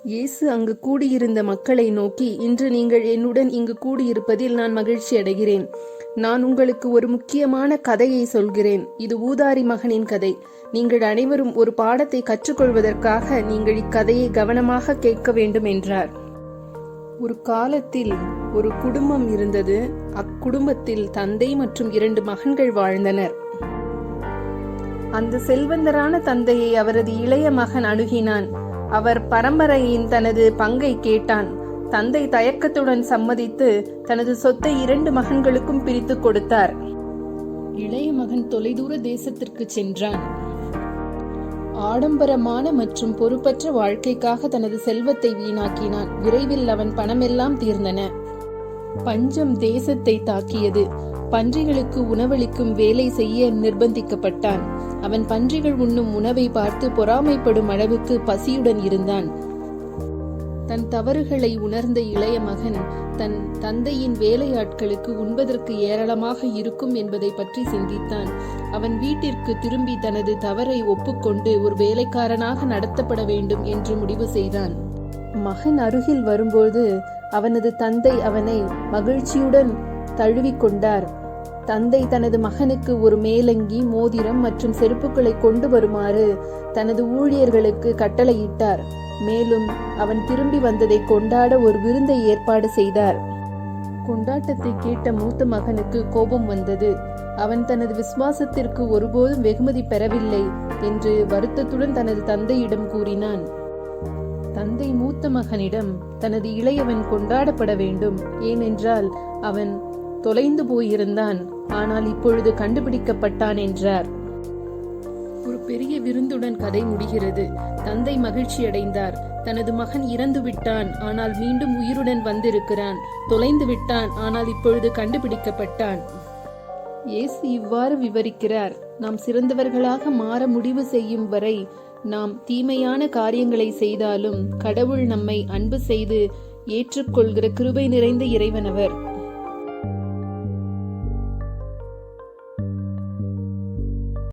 இயேசு அங்கு கூடியிருந்த மக்களை நோக்கி, இன்று நீங்கள் என்னுடன் இங்கு கூடியிருப்பதில் நான் மகிழ்ச்சி அடைகிறேன். நான் உங்களுக்கு ஒரு முக்கியமான கதையை சொல்கிறேன். இது ஊதாரி மகனின் கதை. நீங்கள் அனைவரும் ஒரு பாடத்தை கற்றுக்கொள்வதற்காக நீங்கள் இக்கதையை கவனமாக கேட்க வேண்டும் என்றார். ஒரு காலத்தில் ஒரு குடும்பம் இருந்தது. அக்குடும்பத்தில் தந்தை மற்றும் 2 மகன்கள் வாழ்ந்தனர். அந்த செல்வந்தரான தந்தையை அவரது இளைய மகன் அணுகினான். அவர் பரம்பரையின் தனது பங்கை கேட்டான். தந்தை தயக்கத்துடன் சம்மதித்து தனது சொத்தை 2 மகன்களுக்கும் பிரித்து கொடுத்தார். இளைய மகன் தொலைதூர தேசத்திற்கு சென்றான். ஆடம்பரமான மற்றும் பொறுப்பற்ற வாழ்க்கைக்காக தனது செல்வத்தை வீணாக்கினான். விரைவில் அவன் பணமெல்லாம் தீர்ந்தன. பஞ்சம் தேசத்தை தாக்கியது. பன்றிகளுக்கு உணவளிக்கும் வேலை செய்ய நிர்பந்திக்கப்பட்டான். அவன் பன்றிகள் உண்ணும் உணவை பார்த்து பொறாமைப்படும் அளவுக்கு பசியுடன் இருந்தான். தன் தவறுகளை உணர்ந்த இளைய மகன் தன் தந்தையின் வேலையாட்களுக்கு உண்பதற்கு ஏராளமாக இருக்கும் என்பதை பற்றி சிந்தித்தான். அவன் வீட்டிற்கு திரும்பி தனது தவறை ஒப்புக்கொண்டு ஒரு வேலைக்காரனாக நடத்தப்பட வேண்டும் என்று முடிவு செய்தான். மகன் அருகில் வரும்போது அவனது தந்தை அவனை மகிழ்ச்சியுடன் தழுவிக்கொண்டார். தந்தை தனது மகனுக்கு ஒரு மேலங்கி, மோதிரம் மற்றும் செருப்புகளை கொண்டு வருமாறு தனது ஊழியர்களுக்கு கட்டளையிட்டார். மேலும் அவன் திரும்பி வந்ததை கொண்டாட ஒரு விருந்தை ஏற்பாடு செய்தார். கொண்டாட்டத்தை கேட்ட மூத்த மகனுக்கு கோபம் வந்தது. அவன் தனது விசுவாசத்திற்கு ஒருபோதும் வெகுமதி பெறவில்லை என்று வருத்தத்துடன் தனது தந்தையிடம் கூறினான். தந்தை மூத்த மகனிடம் தனது இளையவன் கொண்டாடப்பட வேண்டும், ஏனென்றால் அவன் தொலைந்து போயிருந்தான், ஆனால் இப்பொழுது கண்டுபிடிக்கப்பட்டான் என்றார். ஒரு பெரிய விருந்துடன் கதை முடிகிறது. தந்தை மகிழ்ச்சி அடைந்தார். தனது மகன் இறந்து விட்டான், ஆனால் மீண்டும் உயிருடன் வந்திருக்கிறான். தொலைந்து விட்டான், ஆனால் இப்பொழுது கண்டுபிடிக்கப்பட்டான். இயேசு இவ்வாறு விவரிக்கிறார்: நாம் சிறந்தவர்களாக மாற முடிவு செய்யும் வரை நாம் தீமையான காரியங்களை செய்தாலும் கடவுள் நம்மை அன்பு செய்து ஏற்றுக்கொள்கிற கிருபை நிறைந்த இறைவனவர்.